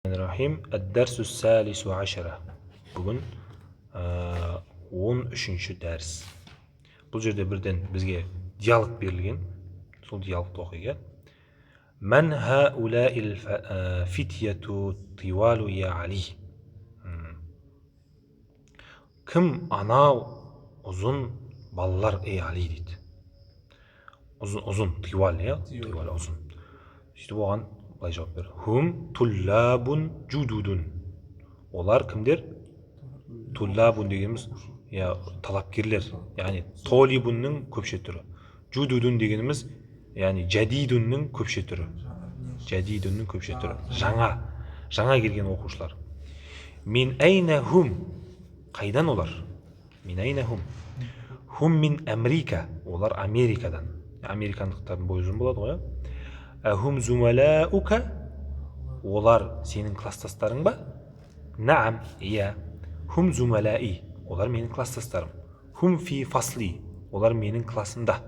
Bismillahirrahmanirrahim. Ad-darsu salisu ashara. Bugun 13-chi dars. Bu yerda birden bizga dialog berilgan. Sol dialogni o'qigan. Man haula'il fityatu tiwalu ya Ali. Kim ana uzun ballar ey Ali deydi. Uzun tiwal ya, tiwal uzun. İşte bu an былай жауап бер. Hum tullabun jududun. Олар кімдер? Tullabun дегеніміз, я талапкерлер, яғни толибунның көпше түрі. Jududun дегеніміз, яғни jadidunның көпше түрі. Jadidunның көпше түрі. Жаңа келген оқушылар. Min ayna hum? Қайдан олар? Min ayna hum? Hum min Америка. Олар Америкадан. Американдықтардың бойы ұзын болады ғой. Hum zumalauka? Олар сенің класстастарың ба? Наам, иә. Hum zumalai? Олар менің класстастарым. Hum fi fasli? Олар менің классымда.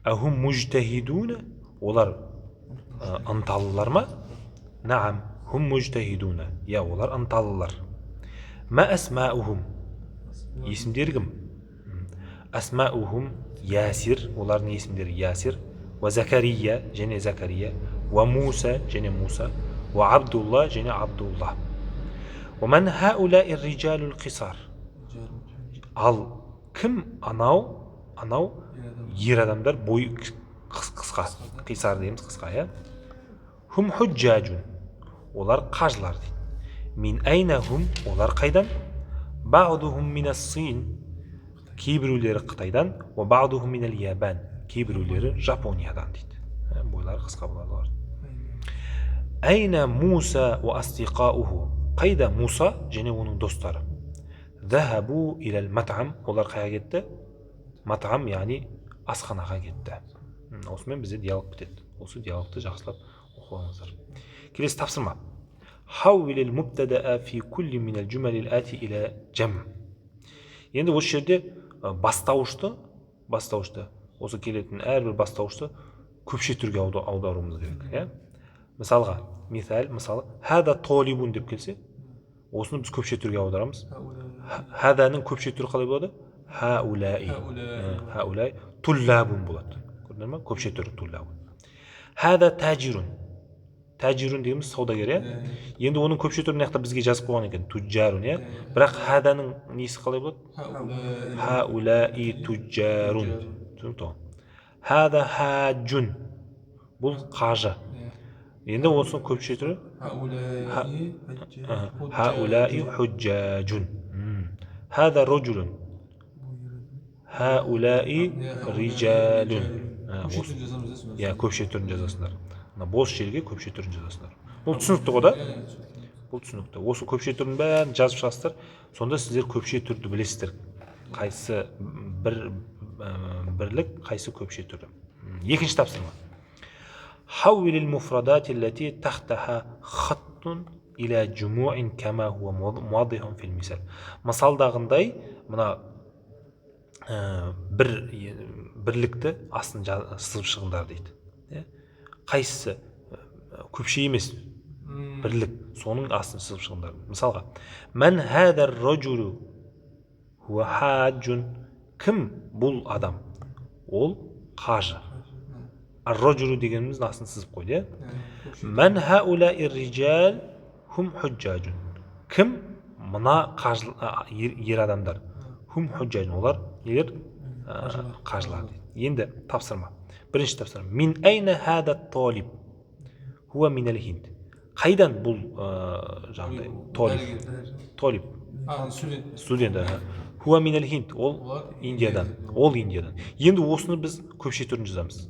Hum mujtahiduna? Олар ынталылар ма? Наам, hum mujtahiduna? Иә, олар ынталылар. Ма асмаухум? Есімдері кім? Асмаухум Ясир? Олардың есімдері Ясир. وزكريا جني زكريا وموسى جني موسى وعبد الله جني عبد الله. ومن هؤلاء الرجال القصار؟ Al kim anau yer adamlar boyu qisqa, qisar deymiz qisqa ya. Hum hujjajun? Olar qajlar deydi. Min ayna hum? Olar qaydan? Ba'duhum min as-Sin? Kibruleri Xitoydan va ba'duhum min al-Yaban? Kibruleri Japoniyadan deydi. Boylari qisqa bo'ladi. Ayna Musa va asdiqauhu? Qayda Musa және оның достары? Zahabu ila al-mat'am? Ular qayerga ketdi? Mat'am ya'ni asxonaga ketdi. Osmen bizde dialog bitadi. Осы диалогты жақсылап оқыңыздар. Келесі тапсырма. Hawwil al-mubtada'a fi kulli min al-jumal al-ati ila jam'. Енді осы жерде бастауышты осы келетін әрбір бастауышты көпше түрге аударуымыз керек. Мысалға, мысалы, хада толибун деп келсе, осыны біз көпше түрге аударамыз. Хаданың көпше түрі қалай болады? Хаулай. Хаулай туллабун болады. Көрдіңдер ме? Көпше түрі туллабун. Хада тажирун. Тажирун дегеніміз саудагер, Енді оның көпше түрін яқта бізге жазып қойған екен, туджарун, Бірақ хаданың несі қалай болады? Хаулай туджарун. Хада хаджун. Бұл қажы. Енді осының көпше түрі хаулай худжажун. Хада роджулун. Хаулай риджалун. Көпше түрін жазасыңдар. Бос жерге көпше түрін жазасыңдар. Бұл түсінікті ғой да? Бұл түсінікті. Осы көпше түрін бәрін жазып шығасыздар. Сонда сіздер көпше түрді білесіздер. Қайсы бірлік, қайсы көпше түрі. Екінші тапсырма. Hawwil al-mufradat allati tahtaha khattun ila jumu'in kama huwa muwaddihun fil misal. Мысалдағындай мына бірлікті астын сызып шығыңдар дейді. Қайсысы көпше емес бірлік, соның астын сызып шығыңдар. Мысалға, man hada ar-rajulu huwa hajjun? Кім бұл адам? Ол қажы. Ар-раджулу дегеніміз астын сызып қойды. Man haula'i ar-rijal hum hujjajun? Кім мына ер адамдар? Hum hujjajun? Олар нелер? Қажылар дейді. Енді тапсырма. Бірінші тапсырма. Min ayna hada at-talib? Huwa min al-Hind? Қайдан бұл жаңағыдай толиб? Студент. Huwa min al-Hind? Ол Индиядан. Енді осыны біз көпше түрін жазамыз.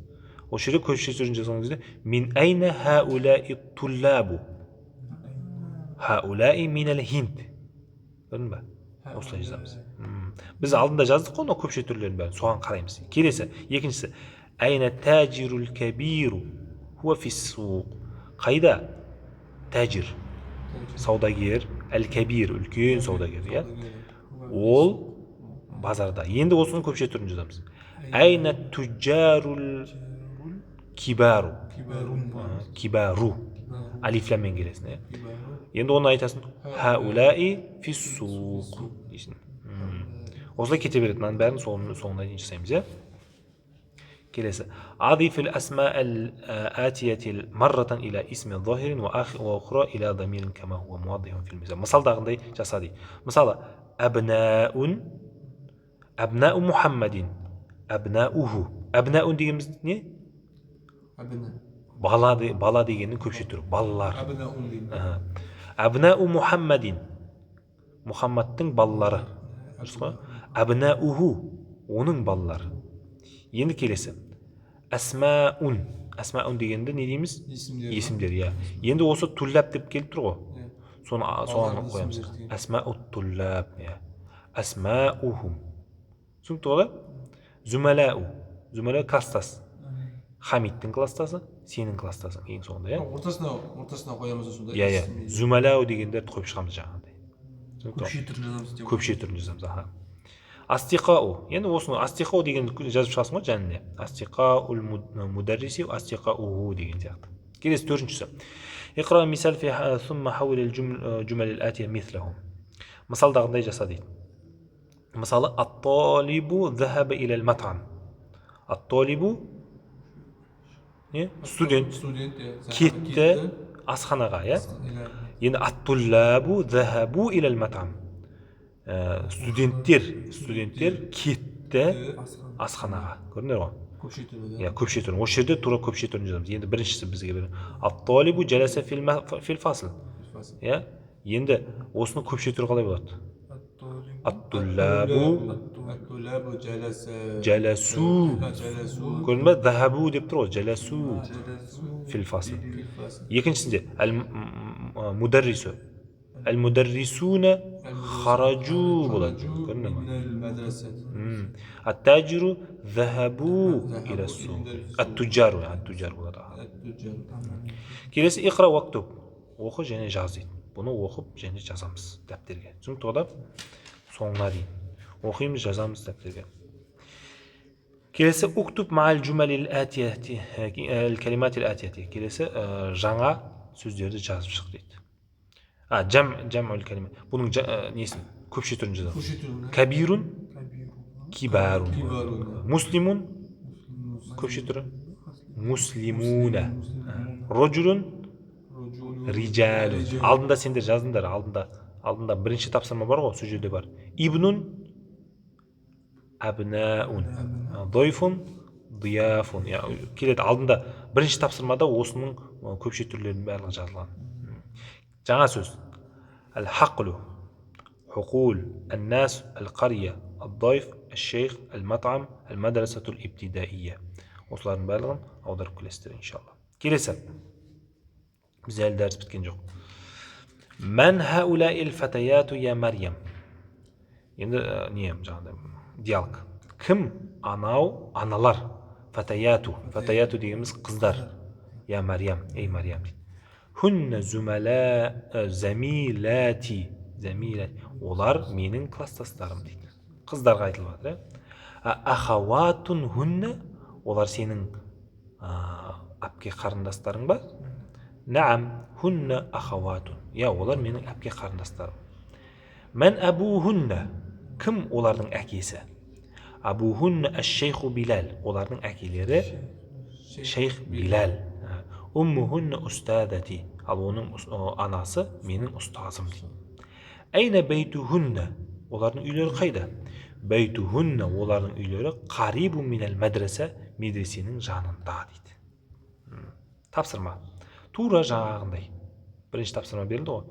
Осы жерде көпше түрін жазған кезде min ayna haula'i tullabu? Haula'i min al-Hind? Көрдің бе? Осылай жазамыз. Біз алдында жаздық қой, көпше түрлерін бәрін, соған қараймыз. Келесі, екіншісі. Ayna tajirul kabiru? Huwa fi as-suq? Қайда тәжір? Саудагер, әл-кәбир, үлкен саудагер, Ол базарда. Енді осының көпше түрін жазамыз. Айна туджарул кибару? Кибару. Aliflaмен келесің, иә. Енді оны айтасың, хаулаи фиссуқ дейсің. Осылай кете береді. Мынаның бәрін соңына дейін жасаймыз, иә. келесі. أضيف الأسماء الآتية مرة إلى اسم ظاهر وأخرى إلى ضمير كما هو موضح في المثال. мысалдағындай жаса дейді. Мысалы, أبناء محمد أبناؤه. أبناء дегеніміз не? Бала дегеннің көпше түрі. Балалар. أبناء محمد. Мұхаммадтың балалары. أبناؤه. Оның балалары. Енді келесі. Әсмаун дегенді не дейміз? Есімдер, иә. Енді осы туллаб деп келіп тұр ғой. Соған қоямыз. Әсмаут туллаб, иә. Әсмаухум. Түсінікті ғой? Зүмәләу кластас. Хамидтің кластасы, сенің кластасың ең соңында, иә. Ортасына қоямыз осында. Иә. Зүмәләу дегендерді қойып шығамыз жаңағыдай. Көпше түрін жазамыз деп. Көпше түрін жазамыз, аха. Астиқау. Енді осыны астиқау дегенді жазып шығасың ғой жәніне. Астиқаул мударриси, астиқауху деген сияқты. Келесі төртіншісі. Иқра мисал фи сумма хауил al-jumal al-atiya mithlahum. Мысалдағындай жаса дейді. Мысалы, ат-талибу захаба ила al-мат'ам. Ат-талибу студент кетті асханаға, иә. Енді ат-туллабу захабу ила al-мат'ам. Студенттер кетті асханаға. Көрдіңдер ғой? Көпше түрі. Осы жерде тура көпше түрін жазамыз. Енді біріншісі бізге береді. Ат-талибу жаласа фил фасл. Иә? Енді осының көпше түрі қалай болады? Ат-туллабу жаласу. Көрдің бе? Захабу деп тұр ғой. Жаласу фил фасл. Екіншісінде al-mudarrisu. Al-mudarrisuna kharaju болады. Көрдің бе? Ат-таджиру захабу ила суқ. Ат-туджару болады. Келесі иқра уактуб. Оқы және жаз дейді. Бұны оқып және жазамыз дәптерге. Түсінікті ғой да? Соңына дейін. Оқимыз, жазамыз дәптерге. Келесі уктуб ма'ал жумалил атияти, ал-калиматил атияти. Келесі жаңа сөздерді жазып шық дейді. Жам'ул калима. Бұның несін? Көпше түрін жазамыз. Кабирун, кибарун. Муслимун, көпше түрі. Муслимуна. Роджулун, риджалун. Алдында сендер жаздыңдар. Алдында бірінші тапсырма бар ғой, сол жерде бар. Ибнун, абнаун. Дойфун, дияфун. Келеді алдында бірінші тапсырмада осының көпше түрлерінің барлығы жазылған. жаңа сөз. Al-haqlu, حقول, الناس, القرية, الضيف, الشيخ, المطعم, المدرسة الابتدائية. Осылардың барлығын аударып келесіздер иншалла. Келесі. Біз әлі дәріс біткен жоқ. Мән хаулаил фатаяту я Марьям. Енді не жаңағыдай диалог. Кім анау аналар? Фатаяту. Фатаяту дегеніміз қыздар. Я Марьям, ей Марьям дейді. Хунна замилати. Олар менің кластастарым дейді. Қыздарға айтылып жатыр. Ахаватун хунна. Олар сенің әпке қарындастарың ба? Наам, хунна ахаватун. Олар менің әпке қарындастарым. Мән абу хунна. Кім олардың әкесі? Абу хунна әш-шейху Билал. Олардың әкелері шейх Билал. Умму хунна устадати. Ал оның анасы менің ұстазым дейді. Әйна бейту хунна. Олардың үйлері қайда? Бейту хунна. Олардың үйлері қарибу минал мадраса. Медресенің жанында дейді. Тапсырма. Тура жаңағындай. Бірінші тапсырма берілді ғой.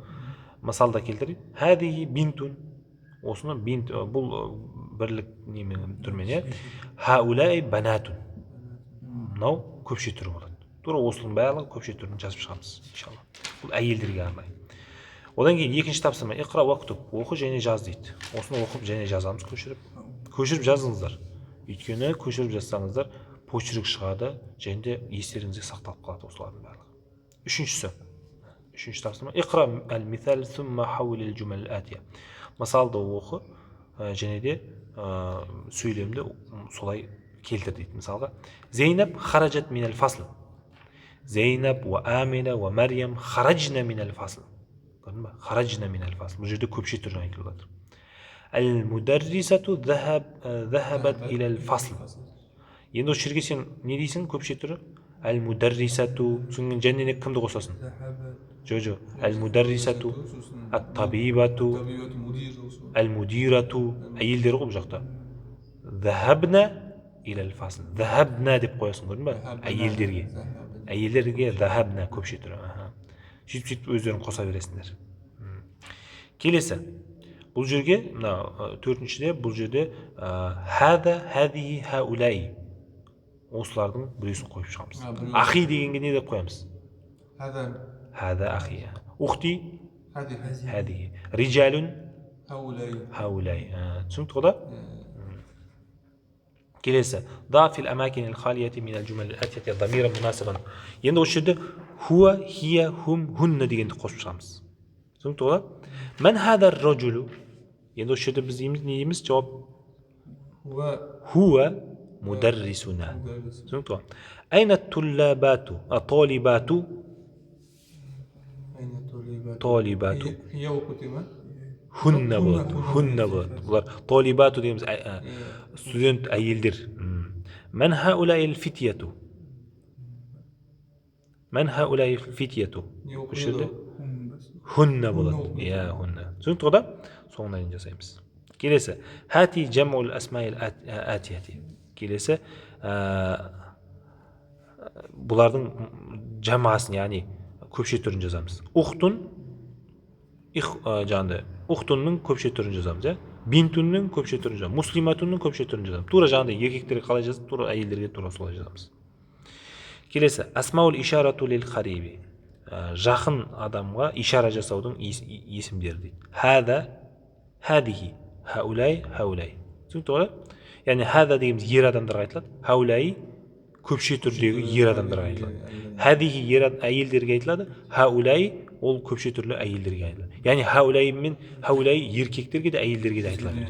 Мысалда келтірейік. Хадихи бинтун. Осыны бинт, бұл бірлік немен түрмен. Хаулай банатун. Мынау көпше түрі болады. Тура осының барлығы көпше түрін жазып шығамыз. Иншалла. Бұл әйелдерге арнай. Одан кейін екінші тапсырма. Иқра уактуб. Оқы және жаз дейді. Осыны оқып және жазамыз көшіріп. Көшіріп жазыңыздар. Өйткені көшіріп жазсаңыздар почерк шығады және де естеріңізге сақталып қалады осылардың барлығы. Үшінші тапсырма. Иқра әл-мисал сумма хауил al-jumal al-atiya. Мысалды оқы және де сөйлемді солай келтір дейді. Мысалға, Зейнаб хараджат минал фасл. Zeynep ve Amine ve Meryem harajna minel fasl. Gördün mü? Harajna minel fasl. Bu жерде көпше түрін айтылып жатыр. Al-mudarrisatu zahabat ilal fasl. Енді осы жерге сен не дейсің көпше түрі? Al-mudarrisatu. Соңмен жәннен кімді қосасың? Жоқ. Al-mudarrisatu, at-tabibatu, al-mudiratu. Әйелдер ғой бұл жақта. Zahabna ilal fasl. Zahabna деп қоясың, көрдің бе? Әйелдерге zahabna көпше түрі. Сөйтіп өздерін қоса бересіңдер. Келесі. Бұл жерге, мына төртіншіде, бұл жерде хада, хадихи, хаулай. Осылардың біреусін қойып шығамыз. Ахи дегенге не деп қоямыз? Хада ахи. Ухти, хадихи. Риджалун, хаулай. Түсінікті ғой да? Келесі. Да фил амакин al-khaliyati min al-jumal al-atiyati damiran munasaban. Енді осы жерде хуа, хия, хум, хунна дегенді қосып шығамыз. Түсінікті ғой да? Мен хада ар-раджулу. Енді осы жерде біз не дейміз? Жауап хуа mudarrisuna. Түсінікті ғой? Айна туллабату, талибату. Талибату. Хунна болады. Хунна болады. Бұлар талибату дейміз, студент әйелдер. Мен хаулай al-fityatu. Мен хаулай al-fityatu. Осы жерде хунна болады. Я хунна. Түсінікті ғой да? Соңына дейін жасаймыз. Келесі. Хати жамул асмаил атияти. Келесі. Бұлардың жамасын, яғни көпше түрін жазамыз. Ухтун, жаңағыдай, ухтунның көпше түрін жазамыз. Бинтунның көпше түрін жазамыз. Муслиматунның көпше түрін жазамыз. Тура жаңағыдай еркектерге қалай жазып, тура әйелдерге тура солай жазамыз. Келесі. Асмаул ишарату лил хариби. Жақын адамға ишара жасаудың есімдері дейді. Хада, хадихи, хаулай, хаулай. Түсінікті ғой? Яғни хада дегеніміз ер адамдарға айтылады. Хаулай көпше түрдегі ер адамдарға айтылады. Хадихи әйелдерге айтылады. Хаулай ол көпше түрлі әйелдерге айтылады. Яғни хаулай мен хаулай еркектерге де әйелдерге де айтылады.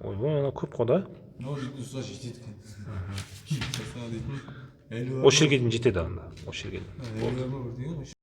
Ойбай, ана көп қой да. Осы жерге дейін жетеді анда. Осы жерге дейін.